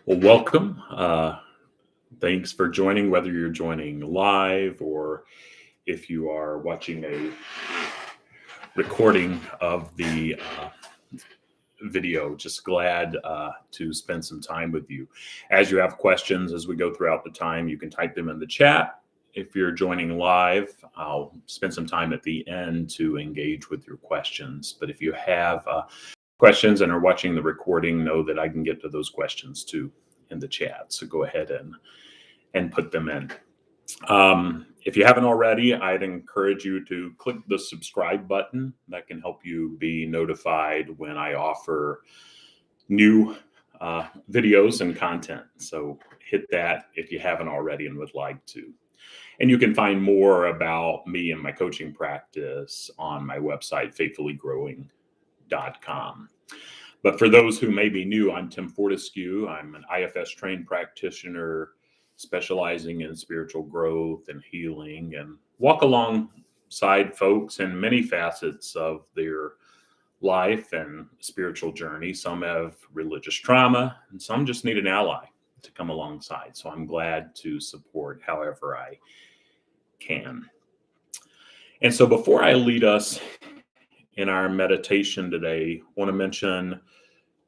Well, welcome. Thanks for joining, whether you're joining live or if you are watching a recording of the video. Just glad to spend some time with you. As you have questions as we go throughout the time, you can type them in the chat. If you're joining live, I'll spend some time at the end to engage with your questions. But if you have questions and are watching the recording, know that I can get to those questions too in the chat. So go ahead and put them in. If you haven't already, I'd encourage you to click the subscribe button. That can help you be notified when I offer new videos and content. So hit that if you haven't already and would like to. And you can find more about me and my coaching practice on my website, faithfullygrowing.com. But for those who may be new, I'm Tim Fortescue. I'm an IFS trained practitioner specializing in spiritual growth and healing, and walk alongside folks in many facets of their life and spiritual journey. Some have religious trauma, and some just need an ally to come alongside. So I'm glad to support however I can. And so before I lead us in our meditation today, I want to mention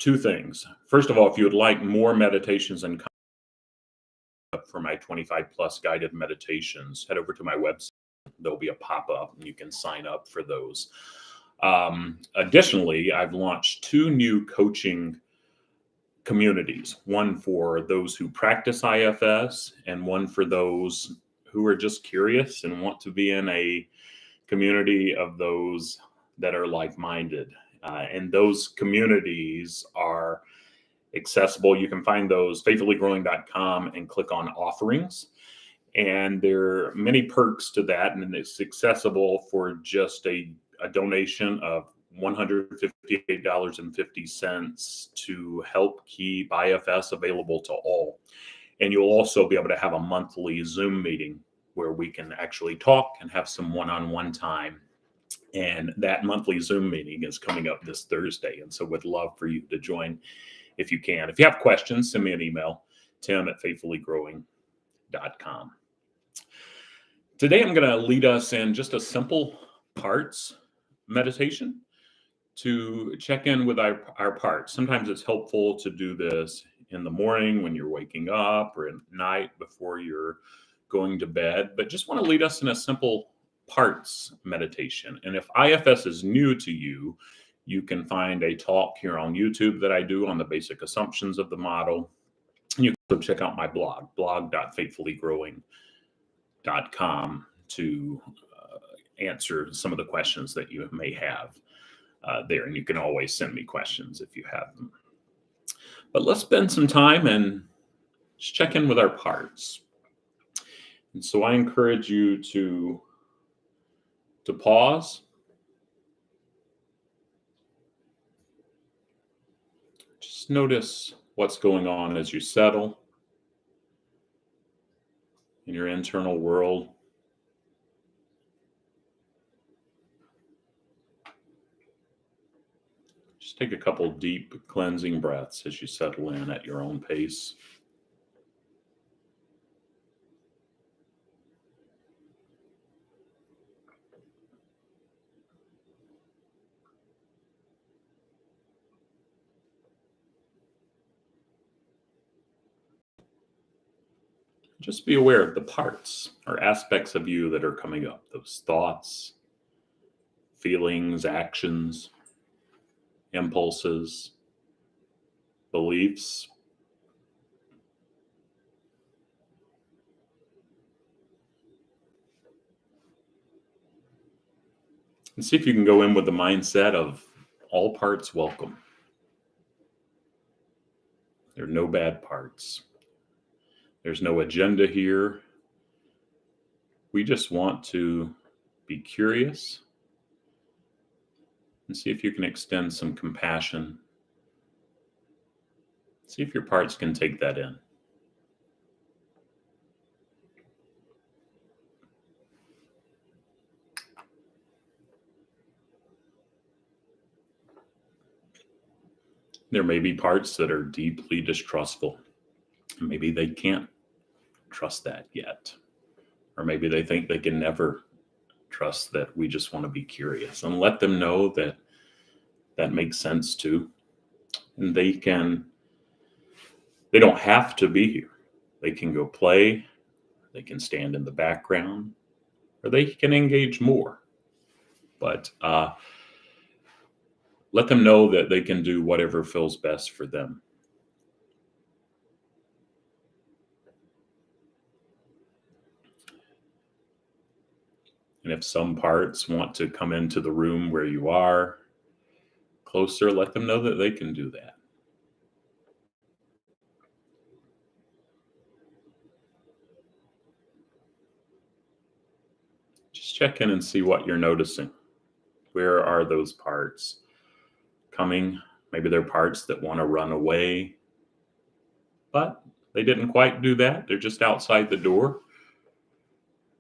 two things. First of all, if you would like more meditations and for my 25 plus guided meditations, head over to my website. There'll be a pop-up and you can sign up for those. Additionally, I've launched two new coaching communities, one for those who practice IFS and one for those who are just curious and want to be in a community of those that are like-minded. And those communities are accessible. You can find those faithfullygrowing.com and click on offerings. And there are many perks to that. And it's accessible for just a donation of $158.50 to help keep IFS available to all. And you'll also be able to have a monthly Zoom meeting where we can actually talk and have some one-on-one time. And that monthly Zoom meeting is coming up this Thursday. And so would love for you to join if you can. If you have questions, send me an email, tim@faithfullygrowing.com. Today, I'm going to lead us in just a simple parts meditation to check in with our parts. Sometimes it's helpful to do this in the morning when you're waking up or at night before you're going to bed, but just want to lead us in a simple parts meditation. And if IFS is new to you, you can find a talk here on YouTube that I do on the basic assumptions of the model. And you can also check out my blog.faithfullygrowing.com to answer some of the questions that you may have there. And you can always send me questions if you have them. But let's spend some time and just check in with our parts. And so I encourage you to pause. Just notice what's going on as you settle in your internal world. Just take a couple deep cleansing breaths as you settle in at your own pace. Just be aware of the parts or aspects of you that are coming up, those thoughts, feelings, actions, impulses, beliefs. And see if you can go in with the mindset of all parts welcome. There are no bad parts. There's no agenda here. We just want to be curious and see if you can extend some compassion. See if your parts can take that in. There may be parts that are deeply distrustful. Maybe they can't trust that yet. Or maybe they think they can never trust that we just want to be curious, and let them know that that makes sense too. And they don't have to be here. They can go play, they can stand in the background, or they can engage more. But let them know that they can do whatever feels best for them. And if some parts want to come into the room where you are closer, let them know that they can do that. Just check in and see what you're noticing. Where are those parts coming? Maybe they're parts that want to run away, but they didn't quite do that. They're just outside the door.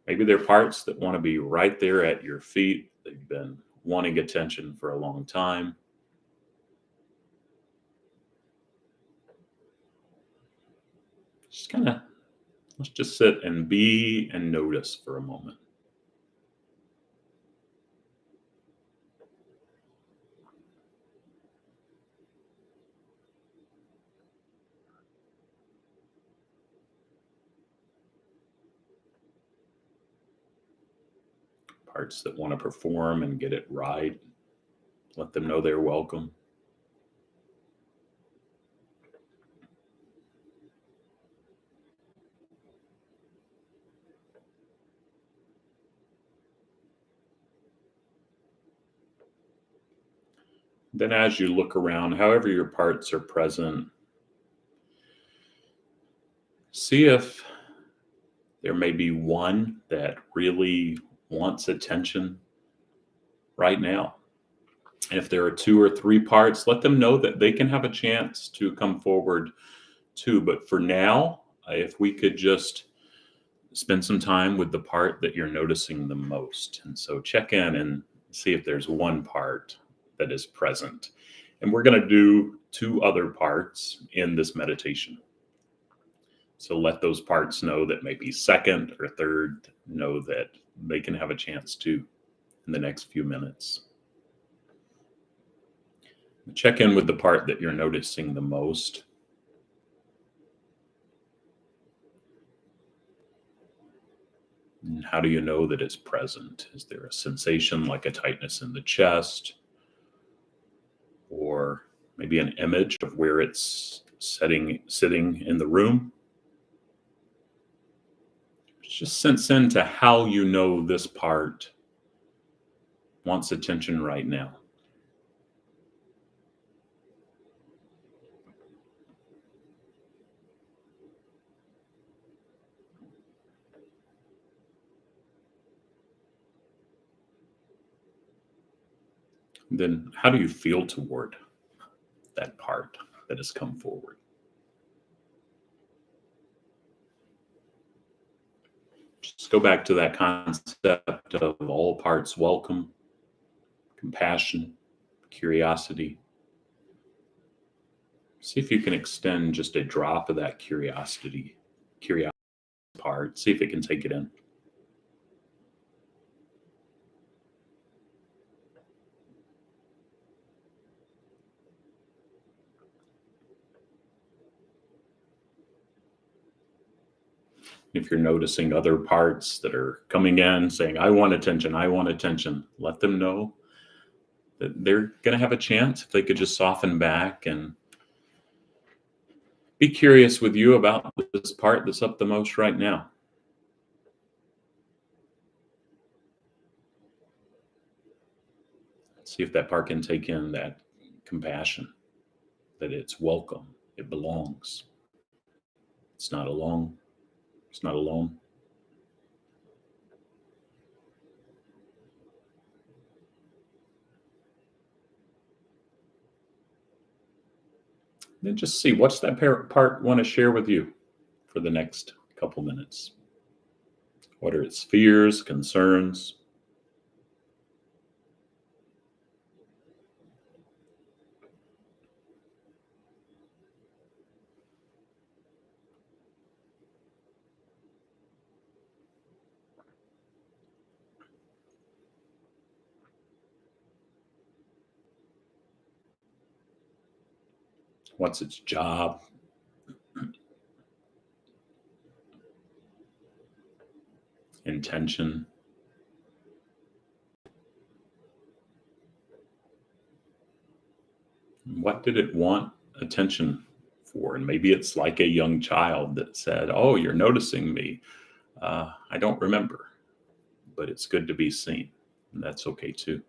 Maybe they're parts that want to be right there at your feet. They've been wanting attention for a long time. Let's just sit and be and notice for a moment. Parts that want to perform and get it right, let them know they're welcome. Then, as you look around, however your parts are present, see if there may be one that really wants attention right now. And if there are 2 or 3 parts, let them know that they can have a chance to come forward too. But for now, if we could just spend some time with the part that you're noticing the most. And so check in and see if there's one part that is present. And we're going to do 2 other parts in this meditation. So let those parts know that maybe second or third know that they can have a chance to in the next few minutes. Check in with the part that you're noticing the most. And how do you know that it's present? Is there a sensation like a tightness in the chest? Or maybe an image of where it's sitting in the room? Just sense into how you know this part wants attention right now. Then how do you feel toward that part that has come forward? Just go back to that concept of all parts welcome, compassion, curiosity. See if you can extend just a drop of that curiosity part. See if it can take it in. If you're noticing other parts that are coming in saying, I want attention, let them know that they're going to have a chance if they could just soften back and be curious with you about this part that's up the most right now. See if that part can take in that compassion, that it's welcome, it belongs. It's not alone. It's not alone. Then just see what's that part want to share with you for the next couple minutes. What are its fears, concerns? What's its job? Intention. What did it want attention for? And maybe it's like a young child that said, "Oh, you're noticing me. I don't remember, but it's good to be seen." And that's okay too.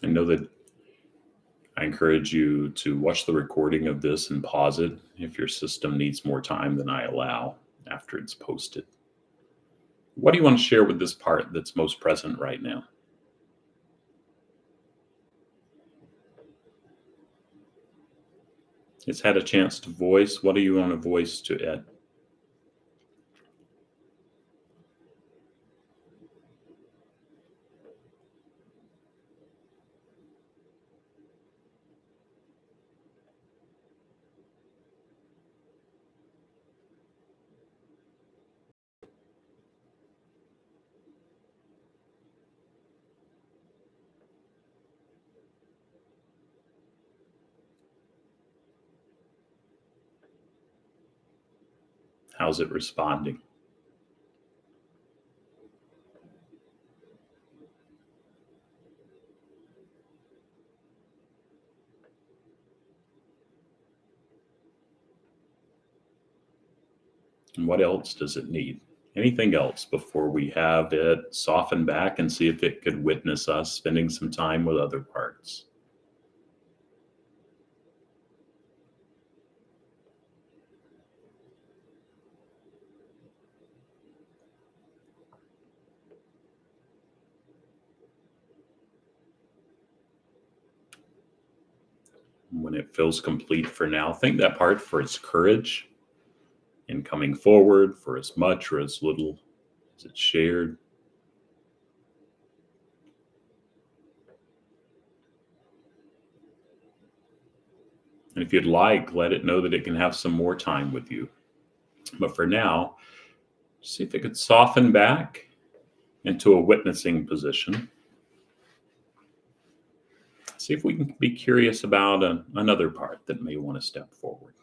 And know that I encourage you to watch the recording of this and pause it if your system needs more time than I allow after it's posted. What do you want to share with this part that's most present right now? It's had a chance to voice. What do you want to voice to it? How's it responding? And what else does it need? Anything else before we have it soften back and see if it could witness us spending some time with other parts? When it feels complete for now, thank that part for its courage in coming forward, for as much or as little as it's shared. And if you'd like, let it know that it can have some more time with you. But for now, see if it could soften back into a witnessing position. See if we can be curious about another part that may want to step forward.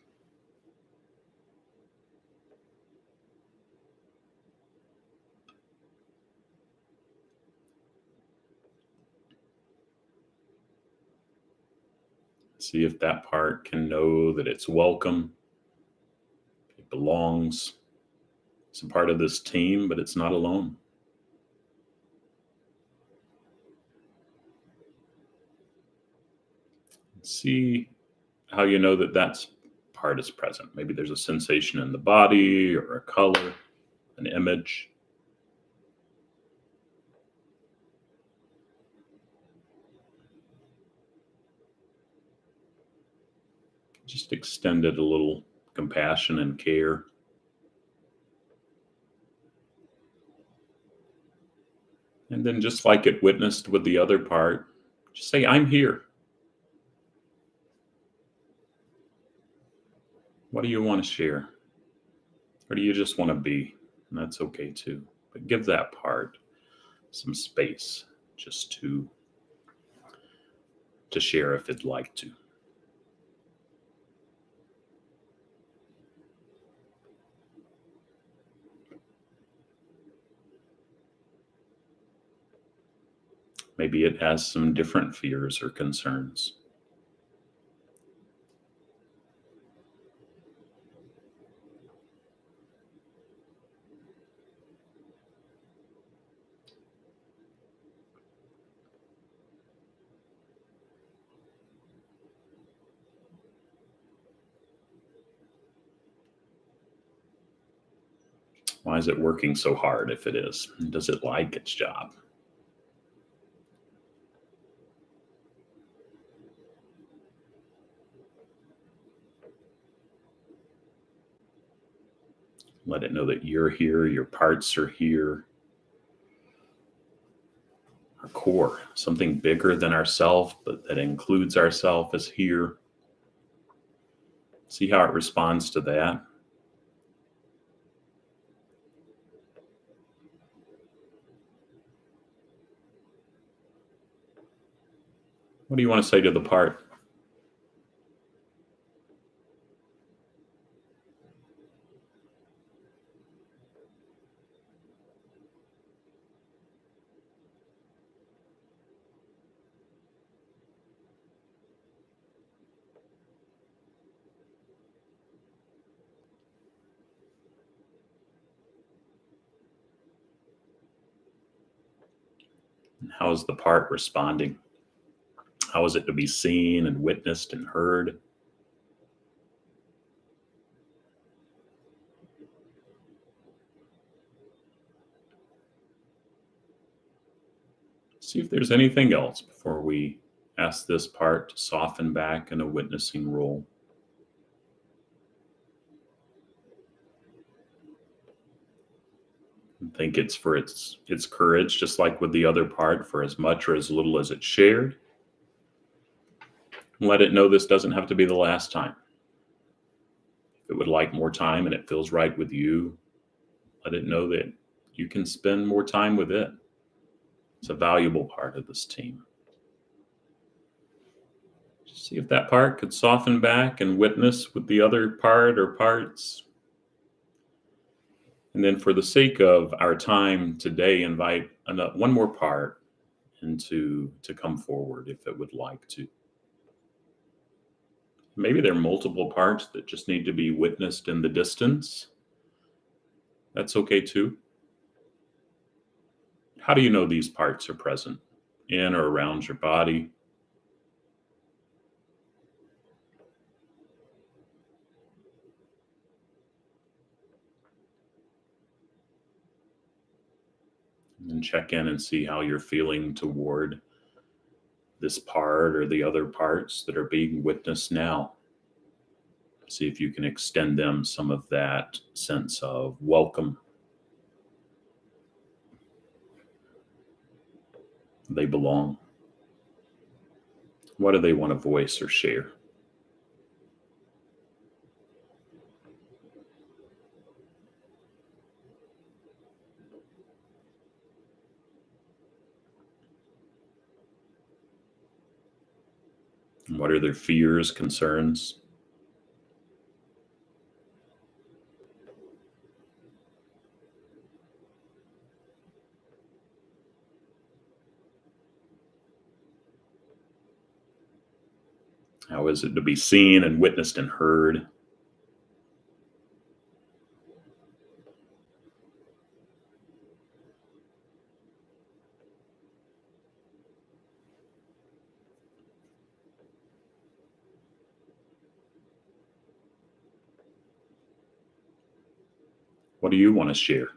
See if that part can know that it's welcome, it belongs. It's a part of this team, but it's not alone. See how you know that that's part is present. Maybe there's a sensation in the body or a color, an image. Just extend it a little compassion and care. And then, just like it witnessed with the other part, just say, "I'm here. What do you want to share? Or do you just want to be?" And that's okay too. But give that part some space just to share if it'd like to. Maybe it has some different fears or concerns. Why is it working so hard if it is? Does it like its job? Let it know that you're here, your parts are here. our core, something bigger than ourself, but that includes ourself as here. See how it responds to that. What do you want to say to the part? How is the part responding? How is it to be seen and witnessed and heard? See if there's anything else before we ask this part to soften back in a witnessing role. I think it's for its courage, just like with the other part, for as much or as little as it's shared. Let it know this doesn't have to be the last time. If it would like more time and it feels right with you, let it know that you can spend more time with it. It's a valuable part of this team. See if that part could soften back and witness with the other part or parts. And then for the sake of our time today, invite one more part to come forward if it would like to. Maybe there are multiple parts that just need to be witnessed in the distance. That's okay too. How do you know these parts are present in or around your body? And check in and see how you're feeling toward this part or the other parts that are being witnessed now. See if you can extend them some of that sense of welcome. They belong. What do they want to voice or share? What are their fears, concerns? How is it to be seen and witnessed and heard? What do you want to share?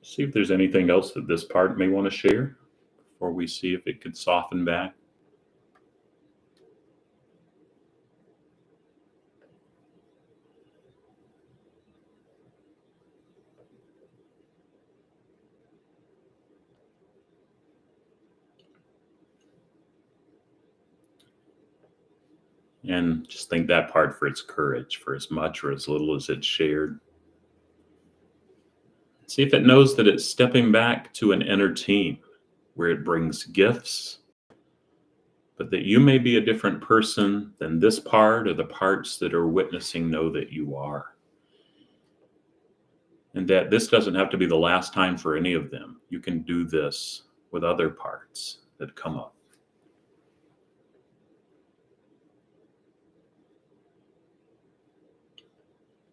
See if there's anything else that this part may want to share before we see if it could soften back. And just thank that part for its courage, for as much or as little as it's shared. See if it knows that it's stepping back to an inner team where it brings gifts, but that you may be a different person than this part or the parts that are witnessing know that you are. And that this doesn't have to be the last time for any of them. You can do this with other parts that come up.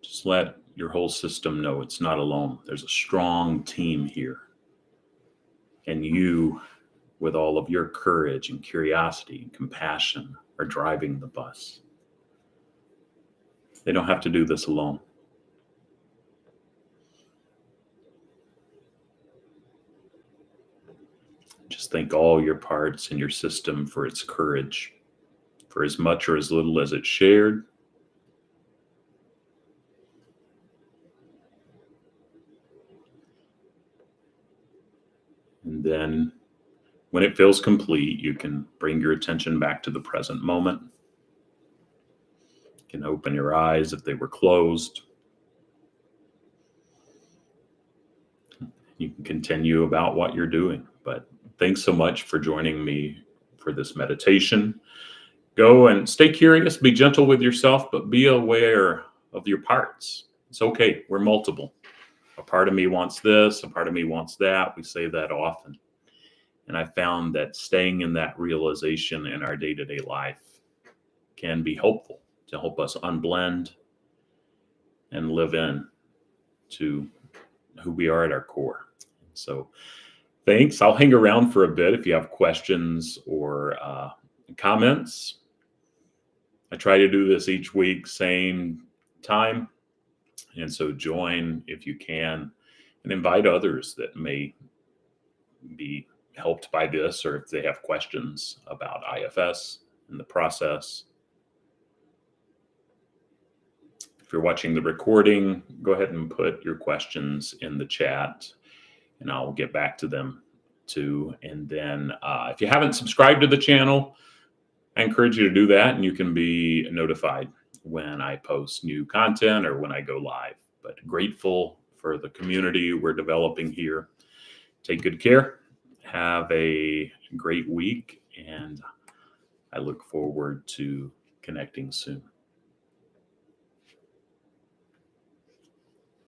Just let your whole system know it's not alone. There's a strong team here. And you with all of your courage and curiosity and compassion are driving the bus. They don't have to do this alone. Just thank all your parts in your system for its courage, for as much or as little as it's shared. And then when it feels complete, you can bring your attention back to the present moment. You can open your eyes if they were closed. You can continue about what you're doing. But thanks so much for joining me for this meditation. Go and stay curious, be gentle with yourself, but be aware of your parts. It's okay. We're multiple. A part of me wants this, a part of me wants that. We say that often. And I found that staying in that realization in our day-to-day life can be helpful to help us unblend and live in to who we are at our core. So thanks. I'll hang around for a bit if you have questions or comments. I try to do this each week, same time. And so join if you can and invite others that may be helped by this, or if they have questions about IFS and the process. If you're watching the recording, go ahead and put your questions in the chat and I'll get back to them too. And then if you haven't subscribed to the channel, I encourage you to do that, and you can be notified when I post new content or when I go live. But grateful for the community we're developing here. Take good care. Have a great week, and I look forward to connecting soon.